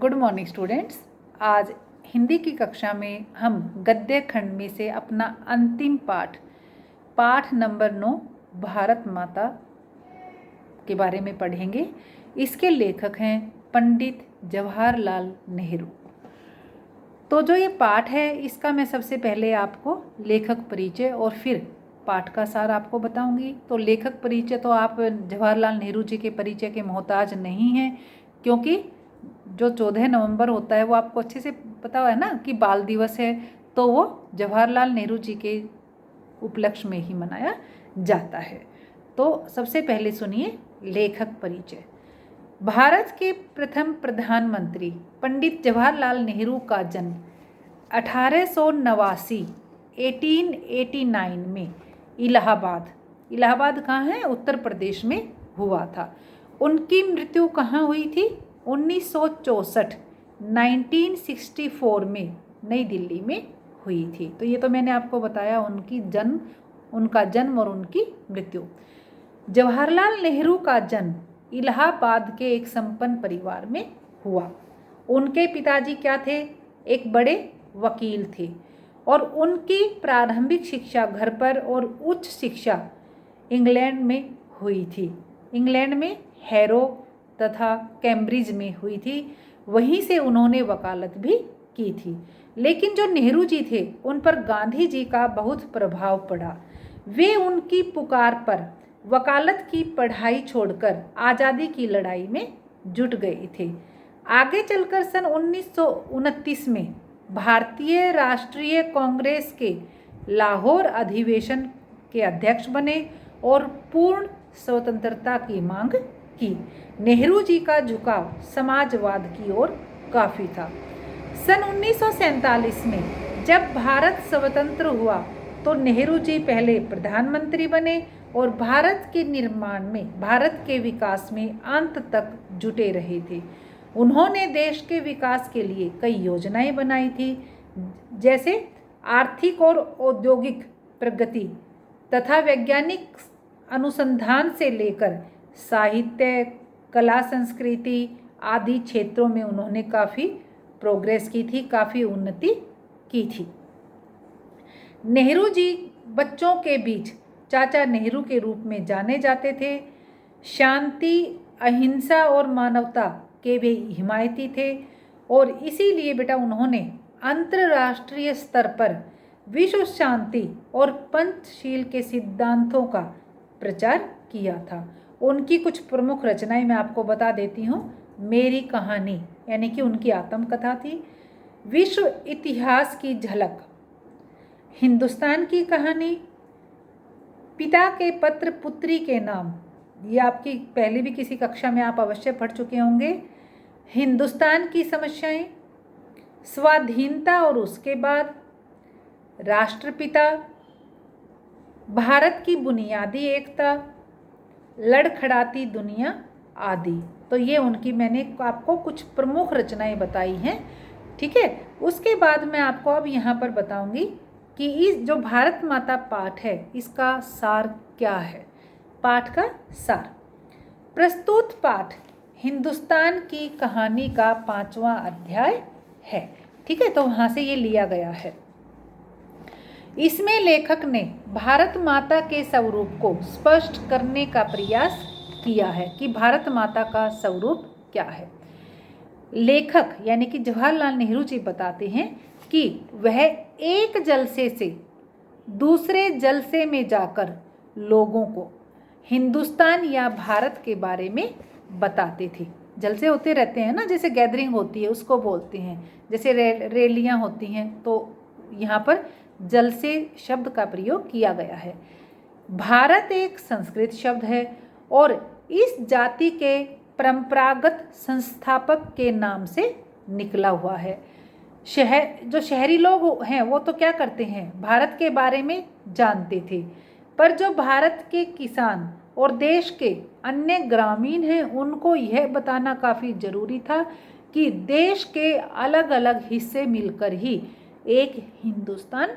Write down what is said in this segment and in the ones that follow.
Good morning students. आज हिंदी की कक्षा में हम गद्य खंड में से अपना अंतिम पाठ नंबर 9 भारत माता के बारे में पढ़ेंगे। इसके लेखक हैं पंडित जवाहरलाल नेहरू। तो जो ये पाठ है इसका मैं सबसे पहले आपको लेखक परिचय और फिर पाठ का सार आपको बताऊंगी। तो लेखक परिचय तो आप जवाहरलाल नेहरू जी के परिचय के मोहताज नहीं हैं, क्योंकि जो 14 नवंबर होता है वो आपको अच्छे से पता है ना कि बाल दिवस है, तो वो जवाहरलाल नेहरू जी के उपलक्ष्य में ही मनाया जाता है। तो सबसे पहले सुनिए लेखक परिचय। भारत के प्रथम प्रधानमंत्री पंडित जवाहरलाल नेहरू का जन्म 1889 में इलाहाबाद कहाँ है, उत्तर प्रदेश में हुआ था। उनकी मृत्यु कहाँ हुई थी, 1964 में नई दिल्ली में हुई थी। तो ये तो मैंने आपको बताया उनका जन्म और उनकी मृत्यु। जवाहरलाल नेहरू का जन्म इलाहाबाद के एक संपन्न परिवार में हुआ। उनके पिताजी क्या थे, एक बड़े वकील थे और उनकी प्रारंभिक शिक्षा घर पर और उच्च शिक्षा इंग्लैंड में हुई थी। इंग्लैंड में हैरो तथा कैम्ब्रिज में हुई थी। वहीं से उन्होंने वकालत भी की थी। लेकिन जो नेहरू जी थे उन पर गांधी जी का बहुत प्रभाव पड़ा। वे उनकी पुकार पर वकालत की पढ़ाई छोड़कर आज़ादी की लड़ाई में जुट गए थे। आगे चलकर सन 1929 में भारतीय राष्ट्रीय कांग्रेस के लाहौर अधिवेशन के अध्यक्ष बने और पूर्ण स्वतंत्रता की मांग की। नेहरू जी का झुकाव समाजवाद की ओर काफ़ी था। सन 1947 में जब भारत स्वतंत्र हुआ तो नेहरू जी पहले प्रधानमंत्री बने और भारत के निर्माण में, भारत के विकास में अंत तक जुटे रहे थे। उन्होंने देश के विकास के लिए कई योजनाएं बनाई थी, जैसे आर्थिक और औद्योगिक प्रगति तथा वैज्ञानिक अनुसंधान से लेकर साहित्य, कला, संस्कृति आदि क्षेत्रों में उन्होंने काफ़ी प्रोग्रेस की थी, काफ़ी उन्नति की थी। नेहरू जी बच्चों के बीच चाचा नेहरू के रूप में जाने जाते थे। शांति, अहिंसा और मानवता के वे हिमायती थे और इसीलिए बेटा उन्होंने अंतर्राष्ट्रीय स्तर पर विश्व शांति और पंचशील के सिद्धांतों का प्रचार किया था। उनकी कुछ प्रमुख रचनाएं मैं आपको बता देती हूँ। मेरी कहानी यानी कि उनकी आत्मकथा थी। विश्व इतिहास की झलक, हिंदुस्तान की कहानी, पिता के पत्र पुत्री के नाम, ये आपकी पहले भी किसी कक्षा में आप अवश्य पढ़ चुके होंगे। हिंदुस्तान की समस्याएं, स्वाधीनता और उसके बाद, राष्ट्रपिता, भारत की बुनियादी एकता, लड़खड़ाती दुनिया आदि। तो ये उनकी मैंने आपको कुछ प्रमुख रचनाएं बताई हैं, ठीक है। उसके बाद मैं आपको अब यहाँ पर बताऊंगी कि इस जो भारत माता पाठ है इसका सार क्या है। पाठ का सार, प्रस्तुत पाठ हिंदुस्तान की कहानी का 5वां अध्याय है, ठीक है। तो वहाँ से ये लिया गया है। इसमें लेखक ने भारत माता के स्वरूप को स्पष्ट करने का प्रयास किया है कि भारत माता का स्वरूप क्या है। लेखक यानी कि जवाहरलाल नेहरू जी बताते हैं कि वह एक जलसे से दूसरे जलसे में जाकर लोगों को हिंदुस्तान या भारत के बारे में बताते थे। जलसे होते रहते हैं ना, जैसे गैदरिंग होती है उसको बोलते हैं, जैसे रैलियां होती हैं, तो यहाँ पर जलसे शब्द का प्रयोग किया गया है। भारत एक संस्कृत शब्द है और इस जाति के परंपरागत संस्थापक के नाम से निकला हुआ है। जो शहरी लोग हैं वो तो क्या करते हैं, भारत के बारे में जानते थे, पर जो भारत के किसान और देश के अन्य ग्रामीण हैं उनको यह बताना काफ़ी ज़रूरी था कि देश के अलग अलग हिस्से मिलकर ही एक हिंदुस्तान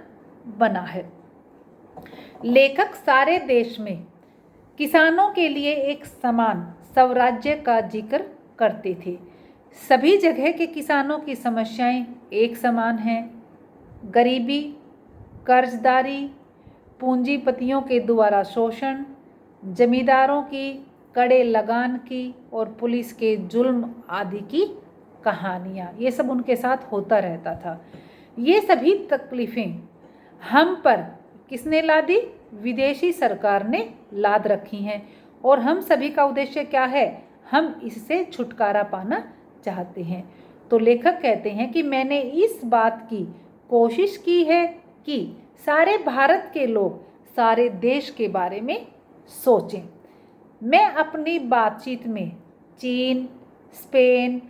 बना है। लेखक सारे देश में किसानों के लिए एक समान स्वराज्य का जिक्र करते थे। सभी जगह के किसानों की समस्याएं एक समान हैं। गरीबी, कर्जदारी, पूंजीपतियों के द्वारा शोषण, जमींदारों की कड़े लगान की और पुलिस के जुल्म आदि की कहानियाँ, ये सब उनके साथ होता रहता था। ये सभी तकलीफ़ें हम पर किसने लादी? विदेशी सरकार ने लाद रखी हैं। और हम सभी का उद्देश्य क्या है? हम इससे छुटकारा पाना चाहते हैं। तो लेखक कहते हैं कि मैंने इस बात की कोशिश की है कि सारे भारत के लोग सारे देश के बारे में सोचें। मैं अपनी बातचीत में चीन, स्पेन,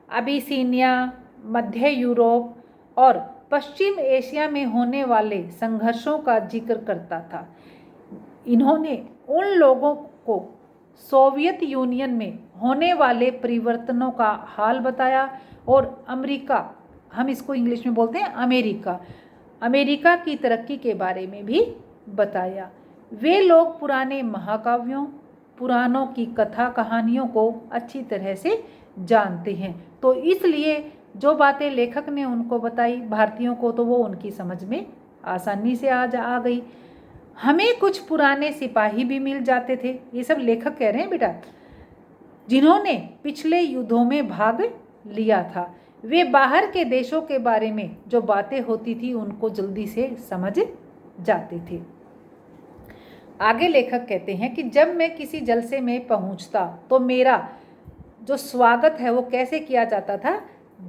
अबिसिनिया, मध्य यूरोप और पश्चिम एशिया में होने वाले संघर्षों का जिक्र करता था। इन्होंने उन लोगों को सोवियत यूनियन में होने वाले परिवर्तनों का हाल बताया और अमेरिका, हम इसको इंग्लिश में बोलते हैं अमेरिका की तरक्की के बारे में भी बताया। वे लोग पुराने महाकाव्यों, पुराणों की कथा कहानियों को अच्छी तरह से जानते हैं, तो इसलिए जो बातें लेखक ने उनको बताई भारतीयों को, तो वो उनकी समझ में आसानी से आ गई। हमें कुछ पुराने सिपाही भी मिल जाते थे, ये सब लेखक कह रहे हैं बेटा, जिन्होंने पिछले युद्धों में भाग लिया था। वे बाहर के देशों के बारे में जो बातें होती थी उनको जल्दी से समझ जाते थे। आगे लेखक कहते हैं कि जब मैं किसी जलसे में पहुंचता तो मेरा जो स्वागत है वो कैसे किया जाता था?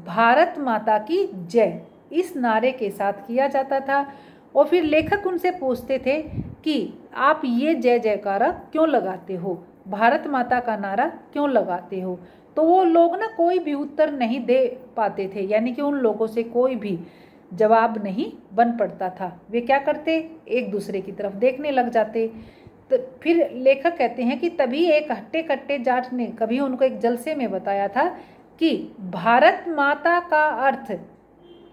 भारत माता की जय इस नारे के साथ किया जाता था। और फिर लेखक उनसे पूछते थे कि आप ये जय जयकारा क्यों लगाते हो, भारत माता का नारा क्यों लगाते हो? तो वो लोग ना कोई भी उत्तर नहीं दे पाते थे, यानी कि उन लोगों से कोई भी जवाब नहीं बन पड़ता था। वे क्या करते? एक दूसरे की तरफ देखने लग जाते। तो फिर लेखक कहते हैं कि तभी एक हट्टे कट्टे जाट ने कभी उनको एक जलसे में बताया था कि भारत माता का अर्थ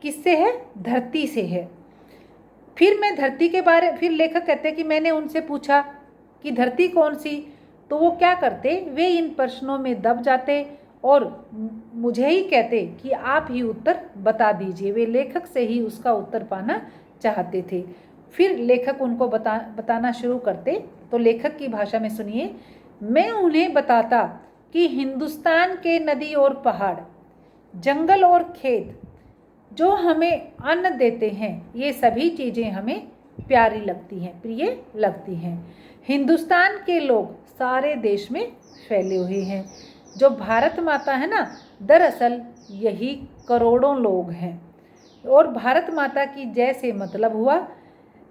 किससे है? धरती से है। फिर लेखक कहते हैं कि मैंने उनसे पूछा कि धरती कौन सी? तो वो क्या करते? वे इन प्रश्नों में दब जाते और मुझे ही कहते कि आप ही उत्तर बता दीजिए। वे लेखक से ही उसका उत्तर पाना चाहते थे। फिर लेखक उनको बताना शुरू करते। तो लेखक की भाषा में सुनिए, मैं उन्हें बताता कि हिंदुस्तान के नदी और पहाड़, जंगल और खेत जो हमें अन्न देते हैं, ये सभी चीज़ें हमें प्यारी लगती हैं, प्रिय लगती हैं। हिंदुस्तान के लोग सारे देश में फैले हुए हैं। जो भारत माता है ना, दरअसल यही करोड़ों लोग हैं। और भारत माता की जय से मतलब हुआ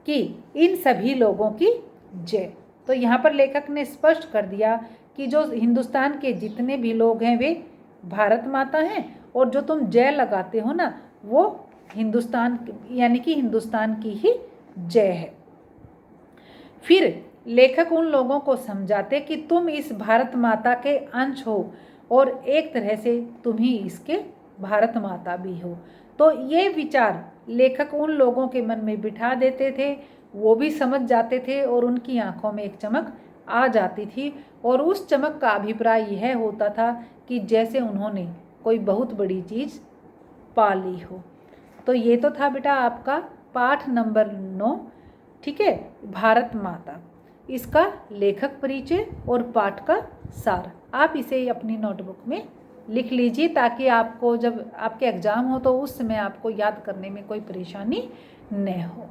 कि इन सभी लोगों की जय। तो यहाँ पर लेखक ने स्पष्ट कर दिया कि जो हिंदुस्तान के जितने भी लोग हैं वे भारत माता हैं, और जो तुम जय लगाते हो ना वो हिंदुस्तान, यानी कि हिंदुस्तान की ही जय है। फिर लेखक उन लोगों को समझाते कि तुम इस भारत माता के अंश हो और एक तरह से तुम ही इसके भारत माता भी हो। तो ये विचार लेखक उन लोगों के मन में बिठा देते थे, वो भी समझ जाते थे और उनकी आंखों में एक चमक आ जाती थी। और उस चमक का अभिप्राय यह होता था कि जैसे उन्होंने कोई बहुत बड़ी चीज़ पा ली हो। तो ये तो था बेटा आपका पाठ नंबर 9, ठीक है, भारत माता, इसका लेखक परिचय और पाठ का सार। आप इसे अपनी नोटबुक में लिख लीजिए ताकि आपको जब आपके एग्ज़ाम हो तो उस समय आपको याद करने में कोई परेशानी न हो।